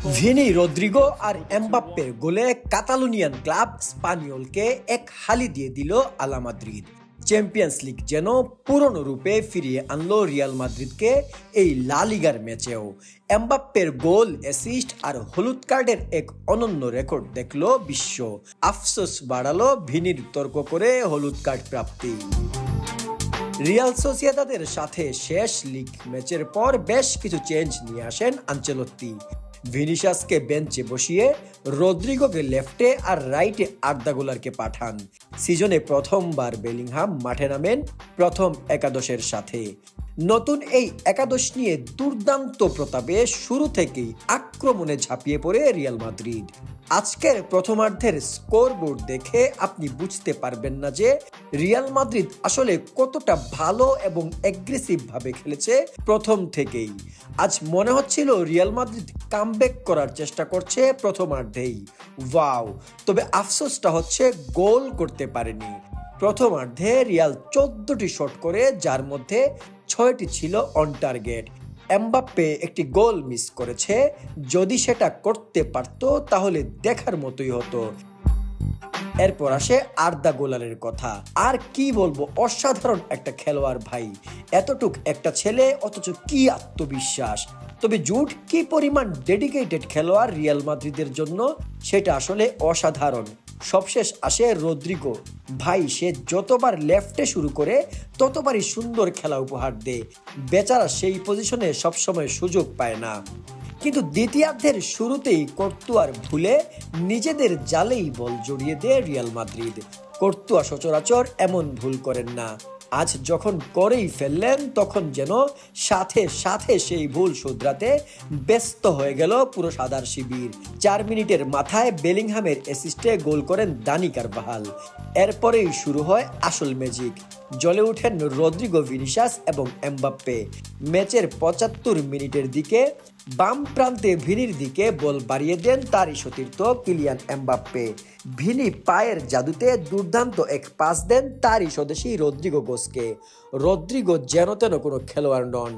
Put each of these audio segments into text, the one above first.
Vini Rodrigo আর এমবাপ্পের গোলে কাতালুনিয়ান club স্পানিওলকে এক হালি দিয়ে দিল আলা মাদ্রিদ। চ্যাম্পিয়ন্স লিগ যেন পুরনো রূপে ফিরিয়ে আনলো রিয়াল মাদ্রিদকে এই লা লিগার ম্যাচেও। এমবাপ্পের গোল, অ্যাসিস্ট আর হলুদ কার্ডের এক অনন্য রেকর্ড দেখলো বিশ্ব। আফসোস বাড়ালো ভিনির তর্ক করে হলুদ কার্ড প্রাপ্তি। রিয়াল সোসিয়েদাদের সাথে শেষ লিগ ম্যাচের পর বেশ কিছু চেঞ্জ নিয়ে আসেন আনচেলত্তি। ভিনিসিয়াসকে বেঞ্চে বসিয়ে রদ্রিগোকে লেফটে আর রাইটে আর্দা গুলারকে পাঠান। সিজনে প্রথমবার বেলিংহাম মাঠে নামেন প্রথম একাদশের সাথে। নতুন এই একাদশ নিয়ে দুর্দান্ত প্রতাপে শুরু থেকেই আক্রমণে ঝাঁপিয়ে পড়ে রিয়াল মাদ্রিদ। আজকের প্রথমার্ধের স্কোরবোর্ড দেখে আপনি বুঝতে পারবেন না যে রিয়াল মাদ্রিদ আসলে কতটা ভালো এবং অ্যাগ্রেসিভ ভাবে খেলেছে প্রথম থেকেই। আজ মনে হচ্ছিল রিয়াল মাদ্রিদ কামব্যাক করার চেষ্টা করছে প্রথমার্ধেই। ওয়াও! তবে আফসোসটা হচ্ছে গোল করতে পারেনি। প্রথমার্ধে রিয়াল 14টি শট করে, যার মধ্যে 6টি ছিল অন টার্গেট। এমবাপ্পে একটি গোল মিস করেছে, যদি সেটা করতে পারতো তাহলে দেখার মতোই হতো। এরপর আসে আর্দা গোলারের কথা। আর কি বলবো, অসাধারণ একটা খেলোয়াড় ভাই। এতটুক একটা ছেলে, অথচ কি আত্মবিশ্বাস। তবে জুট কি পরিমাণ ডেডিকেটেড খেলোয়াড় রিয়াল মাদ্রিদের জন্য, সেটা আসলে অসাধারণ। সবশেষ আসে রদ্রিগো ভাই। সে যতবার লেফটে শুরু করে ততবারই সুন্দর খেলা উপহার দেয়। বেচারা সেই পজিশনে সবসময় সুযোগ পায় না। কিন্তু দ্বিতীয়ার্ধের শুরুতেই কর্তুয়ার ভুলে নিজেদের জালেই বল জড়িয়ে দেয় রিয়াল মাদ্রিদ। কর্তুয়া সচরাচর এমন ভুল করেন না। আজ যখন করেই ফেললেন, তখন যেন সাথে সাথে সেই ভুল শুধরাতে ব্যস্ত হয়ে গেল পুরো সাদার শিবির। 4 মিনিটের মাথায় বেলিংহামের অ্যাসিস্টে গোল করেন দানি কারভাহাল। এরপরেই শুরু হয় আসল ম্যাজিক। জ্বলে ওঠেন রদ্রিগো, ভিনিসিয়াস এবং এমবাপ্পে। ম্যাচের 75 মিনিটের দিকে বাম প্রান্তে ভিনির দিকে বল বাড়িয়ে দেন তারই সতীর্থ কিলিয়ান এমবাপ্পে। ভিনি পায়ের জাদুতে দুর্দান্ত এক পাস দেন তারই স্বদেশী রদ্রিগো গোসকে। রদ্রিগো যেন তেন কোনো খেলোয়াড় নন।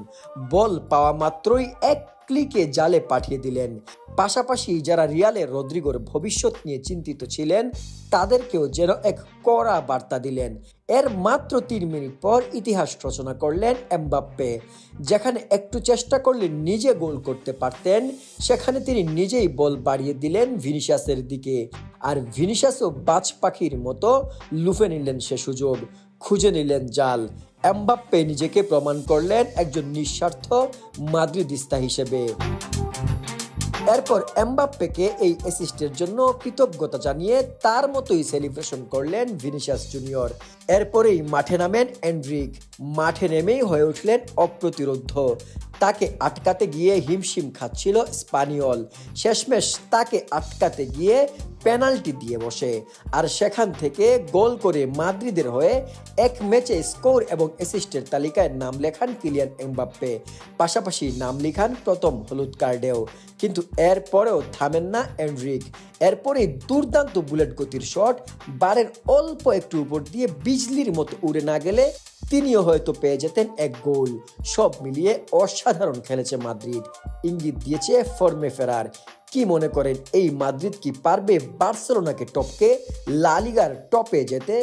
বল পাওয়া মাত্রই এক ক্লিকে জালে পাঠিয়ে দিলেন। পাশাপাশি যারা রিয়ালের রদ্রিগোর ভবিষ্যৎ নিয়ে চিন্তিত ছিলেন, তাদেরকেও যেন এক কড়া বার্তা দিলেন। এর মাত্র 3 মিনিট পর ইতিহাস রচনা করলেন এমবাপ্পে। যেখানে একটু চেষ্টা করলে নিজে গোল করতে পারতেন, সেখানে তিনি নিজেই বল বাড়িয়ে দিলেন ভিনিসিয়াসের দিকে। আর ভিনিসিয়াসও বাজ পাখির মতো লুফে নিলেন সে সুযোগ, খুঁজে নিলেন জাল। এমবাপ্পে নিজেকে প্রমাণ করলেন একজন নিঃস্বার্থ মাদ্রিদিস্তা হিসেবে। এরপর এমবাপ্পেকে এই অ্যাসিস্টের জন্য কৃতজ্ঞতা জানিয়ে তার মতোই সেলিব্রেশন করলেন ভিনিসিয়াস জুনিয়র। এরপরেই মাঠে নামেন এন্ড্রিক। মাঠে নেমেই হয়ে উঠলেন অপ্রতিরোধ্য। তাকে আটকাতে গিয়ে হিমশিম খাচ্ছিল স্পানিওল। শেষমেশ তাকে আটকাতে গিয়ে পেনাল্টি দিয়ে বসে। আর সেখান থেকে গোল করে মাদ্রিদের হয়ে এক ম্যাচে স্কোর এবং অ্যাসিস্টের তালিকায় নাম লেখান কিলিয়ান এমবাপ্পে। পাশাপাশি নাম লিখান প্রথম হলুদ কার্ডেও। কিন্তু এরপরেও থামেন না এন্ড্রিক। এরপরে দুর্দান্ত বুলেট গতির শট, বারের অল্প একটু উপর দিয়ে বিজলির মতো উড়ে না গেলে তিনিও হয়তো পেয়ে যেতেন এক গোল। সব মিলিয়ে অসাধারণ খেলেছে মাদ্রিদ। ইঙ্গিত দিয়েছে ফর্মে ফেরার। কি মনে করেন, এই মাদ্রিদ কি পারবে বার্সেলোনাকে টপকে লা লিগার টপে যেতে?